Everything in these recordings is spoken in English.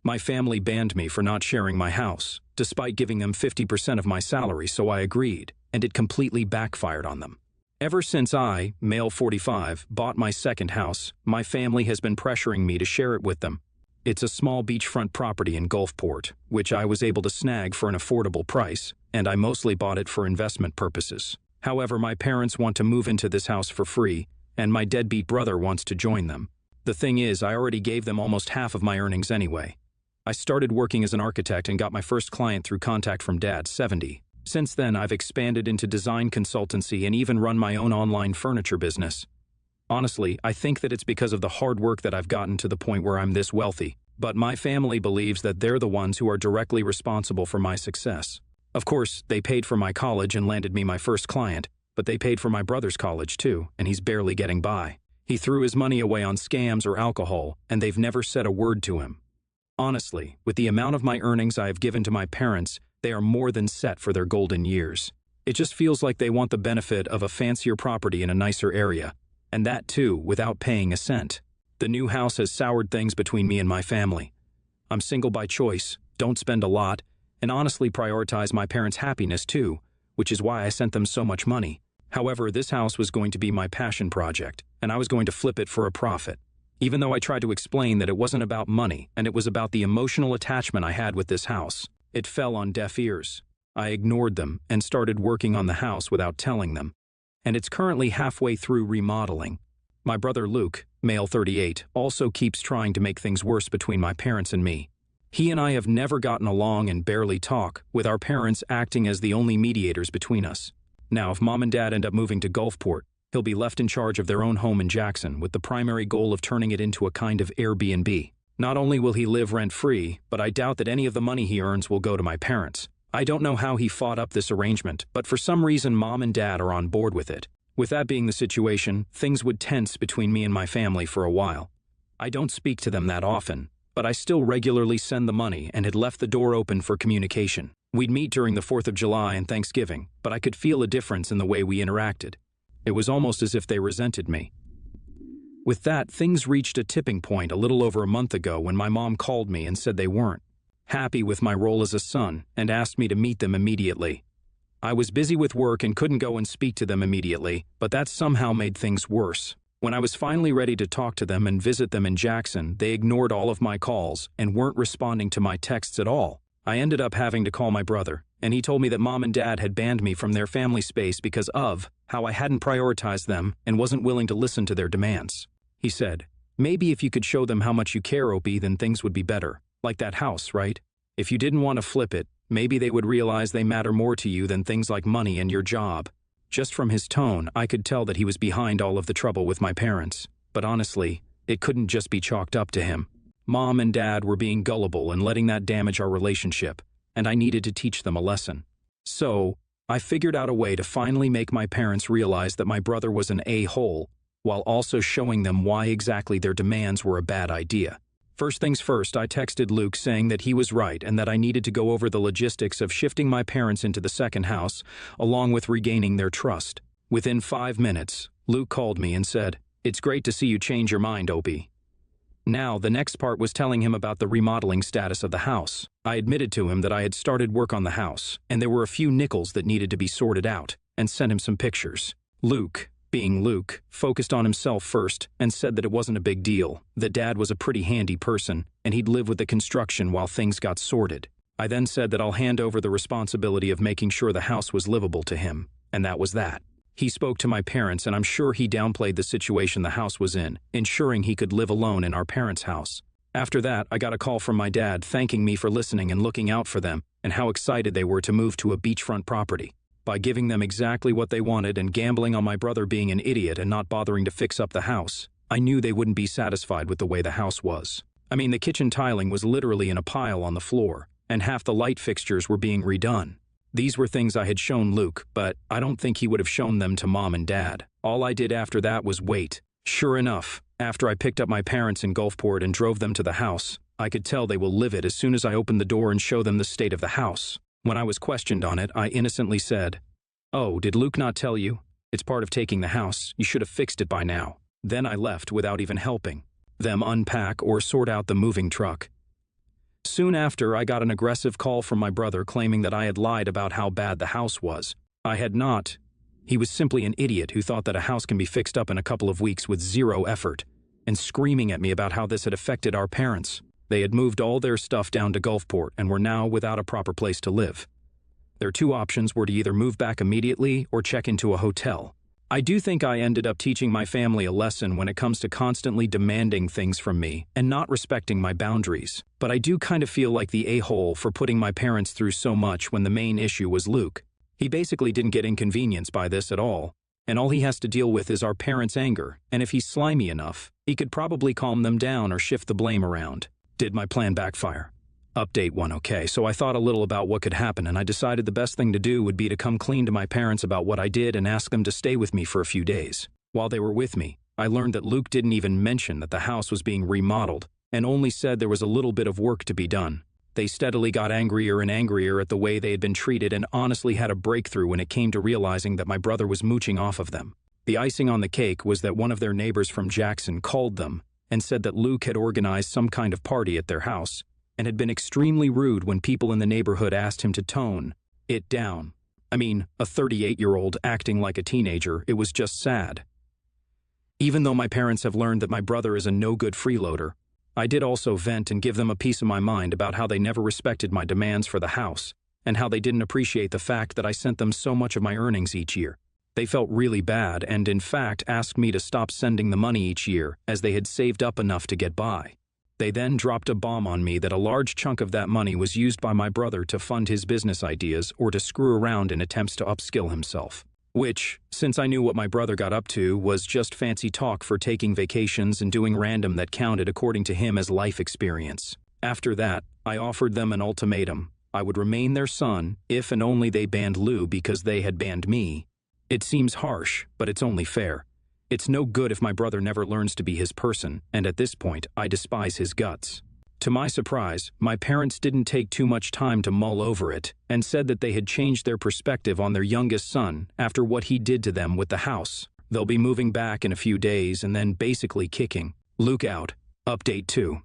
My family banned me for not sharing my house, despite giving them 50% of my salary, so I agreed, and it completely backfired on them. Ever since I, male 45, bought my second house, my family has been pressuring me to share it with them. It's a small beachfront property in Gulfport, which I was able to snag for an affordable price, and I mostly bought it for investment purposes. However, my parents want to move into this house for free, and my deadbeat brother wants to join them. The thing is, I already gave them almost half of my earnings anyway. I started working as an architect and got my first client through contact from Dad, 70. Since then, I've expanded into design consultancy and even run my own online furniture business. Honestly, I think that it's because of the hard work that I've gotten to the point where I'm this wealthy, but my family believes that they're the ones who are directly responsible for my success. Of course, they paid for my college and landed me my first client, but they paid for my brother's college too, and he's barely getting by. He threw his money away on scams or alcohol, and they've never said a word to him. Honestly, with the amount of my earnings I have given to my parents, they are more than set for their golden years. It just feels like they want the benefit of a fancier property in a nicer area, and that too without paying a cent. The new house has soured things between me and my family. I'm single by choice, don't spend a lot, and honestly prioritize my parents' happiness too, which is why I sent them so much money. However, this house was going to be my passion project, and I was going to flip it for a profit. Even though I tried to explain that it wasn't about money and it was about the emotional attachment I had with this house, it fell on deaf ears. I ignored them and started working on the house without telling them. And it's currently halfway through remodeling. My brother Luke, male 38, also keeps trying to make things worse between my parents and me. He and I have never gotten along and barely talk, with our parents acting as the only mediators between us. Now, if Mom and Dad end up moving to Gulfport, he'll be left in charge of their own home in Jackson with the primary goal of turning it into a kind of Airbnb. Not only will he live rent-free, but I doubt that any of the money he earns will go to my parents. I don't know how he fought up this arrangement, but for some reason Mom and Dad are on board with it. With that being the situation, things would tense between me and my family for a while. I don't speak to them that often, but I still regularly send the money and had left the door open for communication. We'd meet during the 4th of July and Thanksgiving, but I could feel a difference in the way we interacted. It was almost as if they resented me. With that, things reached a tipping point a little over a month ago when my mom called me and said they weren't happy with my role as a son and asked me to meet them immediately. I was busy with work and couldn't go and speak to them immediately, but that somehow made things worse. When I was finally ready to talk to them and visit them in Jackson, they ignored all of my calls and weren't responding to my texts at all. I ended up having to call my brother, and he told me that Mom and Dad had banned me from their family space because of how I hadn't prioritized them and wasn't willing to listen to their demands. He said, "Maybe if you could show them how much you care, Opie, then things would be better. Like that house, right? If you didn't want to flip it, maybe they would realize they matter more to you than things like money and your job." Just from his tone, I could tell that he was behind all of the trouble with my parents. But honestly, it couldn't just be chalked up to him. Mom and Dad were being gullible and letting that damage our relationship, and I needed to teach them a lesson. So, I figured out a way to finally make my parents realize that my brother was an a-hole, while also showing them why exactly their demands were a bad idea. First things first, I texted Luke saying that he was right and that I needed to go over the logistics of shifting my parents into the second house, along with regaining their trust. Within 5 minutes, Luke called me and said, "It's great to see you change your mind, Opie." Now, the next part was telling him about the remodeling status of the house. I admitted to him that I had started work on the house, and there were a few nickels that needed to be sorted out, and sent him some pictures. Luke, being Luke, focused on himself first and said that it wasn't a big deal, that Dad was a pretty handy person, and he'd live with the construction while things got sorted. I then said that I'll hand over the responsibility of making sure the house was livable to him, and that was that. He spoke to my parents, and I'm sure he downplayed the situation the house was in, ensuring he could live alone in our parents' house. After that, I got a call from my dad thanking me for listening and looking out for them, and how excited they were to move to a beachfront property. By giving them exactly what they wanted and gambling on my brother being an idiot and not bothering to fix up the house, I knew they wouldn't be satisfied with the way the house was. I mean, the kitchen tiling was literally in a pile on the floor, and half the light fixtures were being redone. These were things I had shown Luke, but I don't think he would have shown them to Mom and Dad. All I did after that was wait. Sure enough, after I picked up my parents in Gulfport and drove them to the house, I could tell they will live it as soon as I opened the door and show them the state of the house. When I was questioned on it, I innocently said, "Oh, did Luke not tell you? It's part of taking the house. You should have fixed it by now." Then I left without even helping them unpack or sort out the moving truck. Soon after, I got an aggressive call from my brother claiming that I had lied about how bad the house was. I had not. He was simply an idiot who thought that a house can be fixed up in a couple of weeks with zero effort, and screaming at me about how this had affected our parents. They had moved all their stuff down to Gulfport and were now without a proper place to live. Their two options were to either move back immediately or check into a hotel. I do think I ended up teaching my family a lesson when it comes to constantly demanding things from me and not respecting my boundaries, but I do kind of feel like the a-hole for putting my parents through so much when the main issue was Luke. He basically didn't get inconvenienced by this at all, and all he has to deal with is our parents' anger, and if he's slimy enough, he could probably calm them down or shift the blame around. Did my plan backfire? Update 1. Okay, so I thought a little about what could happen, and I decided the best thing to do would be to come clean to my parents about what I did and ask them to stay with me for a few days. While they were with me, I learned that Luke didn't even mention that the house was being remodeled, and only said there was a little bit of work to be done. They steadily got angrier and angrier at the way they had been treated and honestly had a breakthrough when it came to realizing that my brother was mooching off of them. The icing on the cake was that one of their neighbors from Jackson called them and said that Luke had organized some kind of party at their house and had been extremely rude when people in the neighborhood asked him to tone it down. I mean, a 38-year-old acting like a teenager, it was just sad. Even though my parents have learned that my brother is a no-good freeloader, I did also vent and give them a piece of my mind about how they never respected my demands for the house and how they didn't appreciate the fact that I sent them so much of my earnings each year. They felt really bad and, in fact, asked me to stop sending the money each year as they had saved up enough to get by. They then dropped a bomb on me that a large chunk of that money was used by my brother to fund his business ideas or to screw around in attempts to upskill himself. Which, since I knew what my brother got up to, was just fancy talk for taking vacations and doing random that counted according to him as life experience. After that, I offered them an ultimatum. I would remain their son if and only they banned Lou because they had banned me. It seems harsh, but it's only fair. It's no good if my brother never learns to be his person, and at this point, I despise his guts. To my surprise, my parents didn't take too much time to mull over it and said that they had changed their perspective on their youngest son after what he did to them with the house. They'll be moving back in a few days and then basically kicking Luke out. Update 2.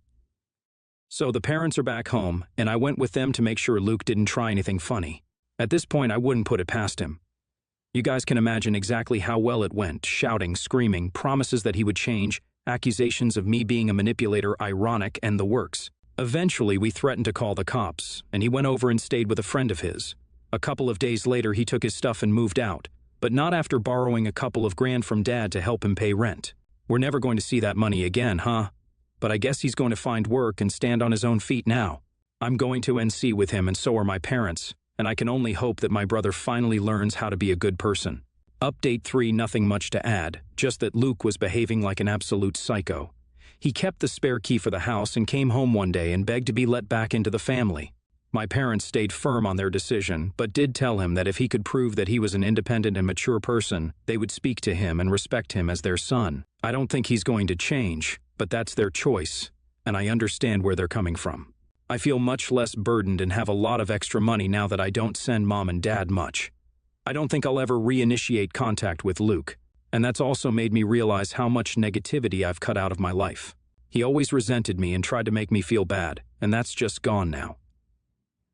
So the parents are back home, and I went with them to make sure Luke didn't try anything funny. At this point, I wouldn't put it past him. You guys can imagine exactly how well it went, shouting, screaming, promises that he would change, accusations of me being a manipulator, ironic, and the works. Eventually, we threatened to call the cops, and he went over and stayed with a friend of his. A couple of days later, he took his stuff and moved out, but not after borrowing a couple of grand from Dad to help him pay rent. We're never going to see that money again, huh? But I guess he's going to find work and stand on his own feet now. I'm going to NC with him, and so are my parents, and I can only hope that my brother finally learns how to be a good person. Update 3. Nothing much to add, just that Luke was behaving like an absolute psycho. He kept the spare key for the house and came home one day and begged to be let back into the family. My parents stayed firm on their decision, but did tell him that if he could prove that he was an independent and mature person, they would speak to him and respect him as their son. I don't think he's going to change, but that's their choice, and I understand where they're coming from. I feel much less burdened and have a lot of extra money now that I don't send Mom and Dad much. I don't think I'll ever reinitiate contact with Luke, and that's also made me realize how much negativity I've cut out of my life. He always resented me and tried to make me feel bad, and that's just gone now.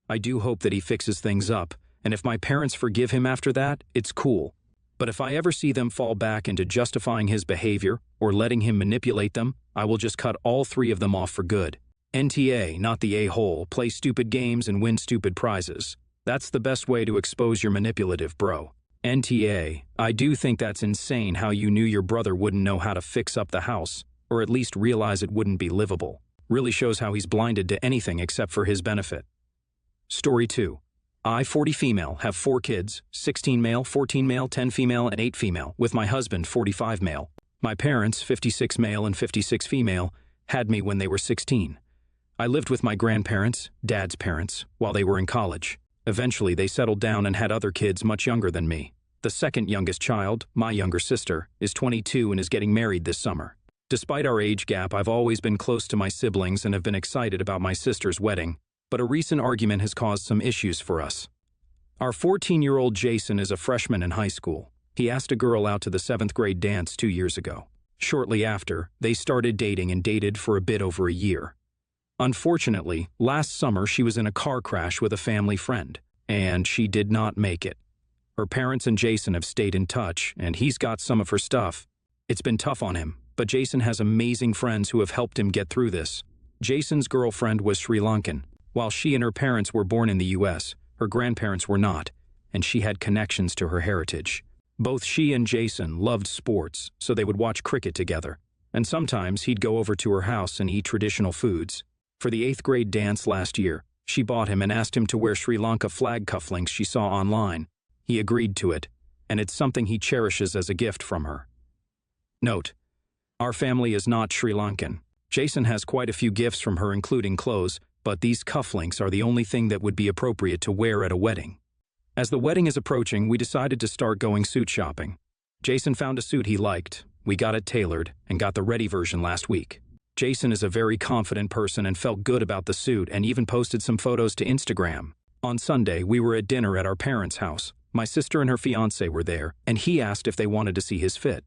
I do hope that he fixes things up, and if my parents forgive him after that, it's cool. But if I ever see them fall back into justifying his behavior or letting him manipulate them, I will just cut all three of them off for good. NTA, not the a-hole, play stupid games and win stupid prizes. That's the best way to expose your manipulative bro. NTA, I do think that's insane how you knew your brother wouldn't know how to fix up the house, or at least realize it wouldn't be livable. Really shows how he's blinded to anything except for his benefit. Story 2. I, 40 female, have 4 kids, 16 male, 14 male, 10 female, and 8 female, with my husband, 45 male. My parents, 56 male and 56 female, had me when they were 16. I lived with my grandparents, Dad's parents, while they were in college. Eventually, they settled down and had other kids much younger than me. The second youngest child, my younger sister, is 22 and is getting married this summer. Despite our age gap, I've always been close to my siblings and have been excited about my sister's wedding, but a recent argument has caused some issues for us. Our 14-year-old Jason is a freshman in high school. He asked a girl out to the 7th grade dance 2 years ago. Shortly after, they started dating and dated for a bit over a year. Unfortunately, last summer she was in a car crash with a family friend, and she did not make it. Her parents and Jason have stayed in touch, and he's got some of her stuff. It's been tough on him, but Jason has amazing friends who have helped him get through this. Jason's girlfriend was Sri Lankan. While she and her parents were born in the US, her grandparents were not, and she had connections to her heritage. Both she and Jason loved sports, so they would watch cricket together. And sometimes he'd go over to her house and eat traditional foods. For the 8th grade dance last year, she bought him and asked him to wear Sri Lanka flag cufflinks she saw online. He agreed to it, and it's something he cherishes as a gift from her. Note: our family is not Sri Lankan. Jason has quite a few gifts from her, including clothes, but these cufflinks are the only thing that would be appropriate to wear at a wedding. As the wedding is approaching, we decided to start going suit shopping. Jason found a suit he liked. We got it tailored and got the ready version last week. Jason is a very confident person and felt good about the suit and even posted some photos to Instagram. On Sunday, we were at dinner at our parents' house. My sister and her fiancé were there, and he asked if they wanted to see his fit.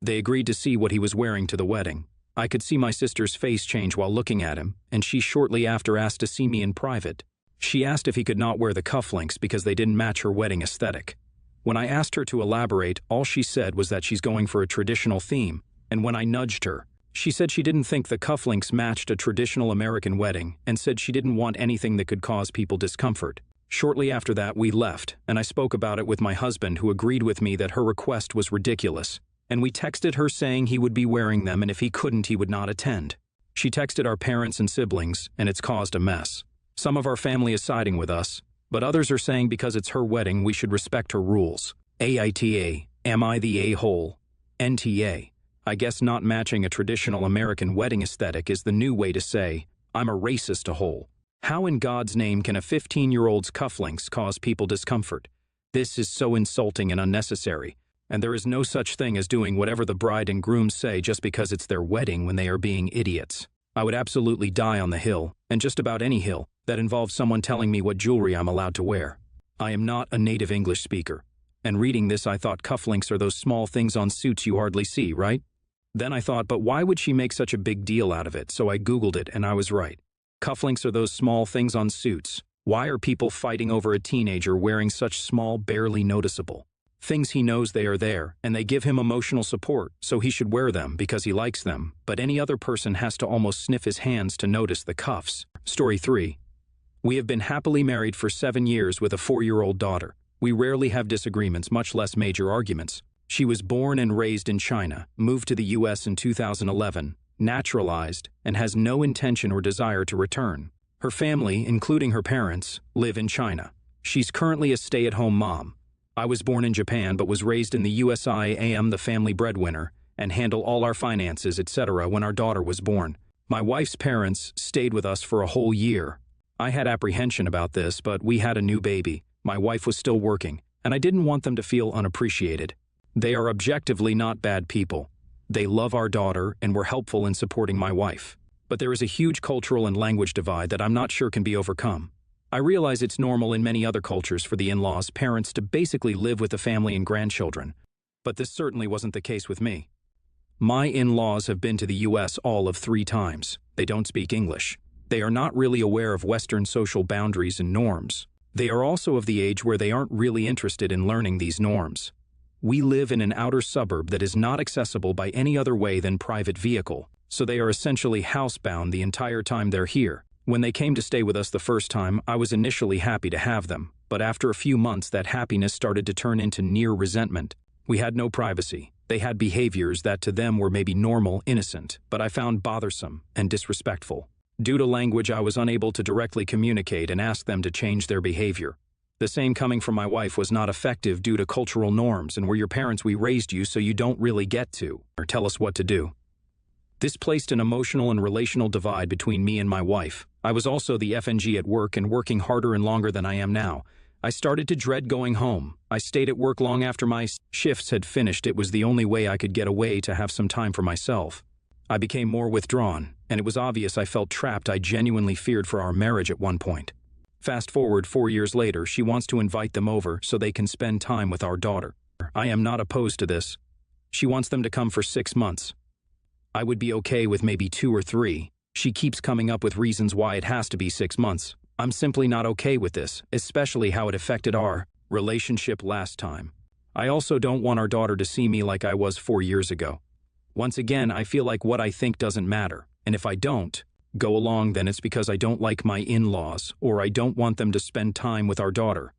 They agreed to see what he was wearing to the wedding. I could see my sister's face change while looking at him, and she shortly after asked to see me in private. She asked if he could not wear the cufflinks because they didn't match her wedding aesthetic. When I asked her to elaborate, all she said was that she's going for a traditional theme, and when I nudged her, she said she didn't think the cufflinks matched a traditional American wedding and said she didn't want anything that could cause people discomfort. Shortly after that, we left, and I spoke about it with my husband, who agreed with me that her request was ridiculous, and we texted her saying he would be wearing them, and if he couldn't, he would not attend. She texted our parents and siblings, and it's caused a mess. Some of our family is siding with us, but others are saying because it's her wedding, we should respect her rules. AITA, am I the a-hole? NTA. I guess not matching a traditional American wedding aesthetic is the new way to say, I'm a racist a-hole. How in God's name can a 15-year-old's cufflinks cause people discomfort? This is so insulting and unnecessary, and there is no such thing as doing whatever the bride and groom say just because it's their wedding when they are being idiots. I would absolutely die on the hill, and just about any hill, that involves someone telling me what jewelry I'm allowed to wear. I am not a native English speaker, and reading this I thought cufflinks are those small things on suits you hardly see, right? Then I thought, but why would she make such a big deal out of it? So I Googled it, and I was right. Cufflinks are those small things on suits. Why are people fighting over a teenager wearing such small, barely noticeable things? He knows they are there, and they give him emotional support, so he should wear them because he likes them, but any other person has to almost sniff his hands to notice the cuffs. Story 3. We have been happily married for 7 years with a 4-year-old daughter. We rarely have disagreements, much less major arguments. She was born and raised in China, moved to the US in 2011, naturalized, and has no intention or desire to return. Her family, including her parents, live in China. She's currently a stay-at-home mom. I was born in Japan but was raised in the US. I am the family breadwinner and handle all our finances, etc. When our daughter was born, my wife's parents stayed with us for a whole year. I had apprehension about this, but we had a new baby. My wife was still working, and I didn't want them to feel unappreciated. They are objectively not bad people. They love our daughter and were helpful in supporting my wife. But there is a huge cultural and language divide that I'm not sure can be overcome. I realize it's normal in many other cultures for the in-laws' parents to basically live with the family and grandchildren, but this certainly wasn't the case with me. My in-laws have been to the US all of 3 times. They don't speak English. They are not really aware of Western social boundaries and norms. They are also of the age where they aren't really interested in learning these norms. We live in an outer suburb that is not accessible by any other way than private vehicle, so they are essentially housebound the entire time they're here. When they came to stay with us the first time, I was initially happy to have them, but after a few months that happiness started to turn into near resentment. We had no privacy. They had behaviors that to them were maybe normal, innocent, but I found bothersome and disrespectful. Due to language, I was unable to directly communicate and ask them to change their behavior. The same coming from my wife was not effective due to cultural norms and we're your parents, we raised you so you don't really get to or tell us what to do. This placed an emotional and relational divide between me and my wife. I was also the FNG at work and working harder and longer than I am now. I started to dread going home. I stayed at work long after my shifts had finished. It was the only way I could get away to have some time for myself. I became more withdrawn, and it was obvious I felt trapped. I genuinely feared for our marriage at one point. Fast forward 4 years later, she wants to invite them over so they can spend time with our daughter. I am not opposed to this. She wants them to come for 6 months. I would be okay with maybe 2 or 3. She keeps coming up with reasons why it has to be 6 months. I'm simply not okay with this, especially how it affected our relationship last time. I also don't want our daughter to see me like I was 4 years ago. Once again, I feel like what I think doesn't matter, and if I don't go along, then it's because I don't like my in-laws, or I don't want them to spend time with our daughter.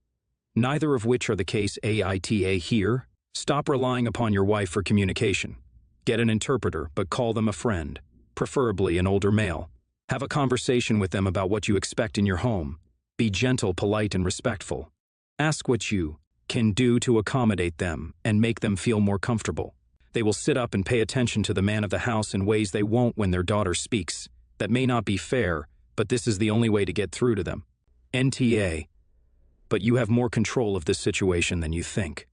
Neither of which are the case. AITA here. Stop relying upon your wife for communication. Get an interpreter, but call them a friend, preferably an older male. Have a conversation with them about what you expect in your home. Be gentle, polite, and respectful. Ask what you can do to accommodate them and make them feel more comfortable. They will sit up and pay attention to the man of the house in ways they won't when their daughter speaks. That may not be fair, but this is the only way to get through to them. NTA. But you have more control of this situation than you think.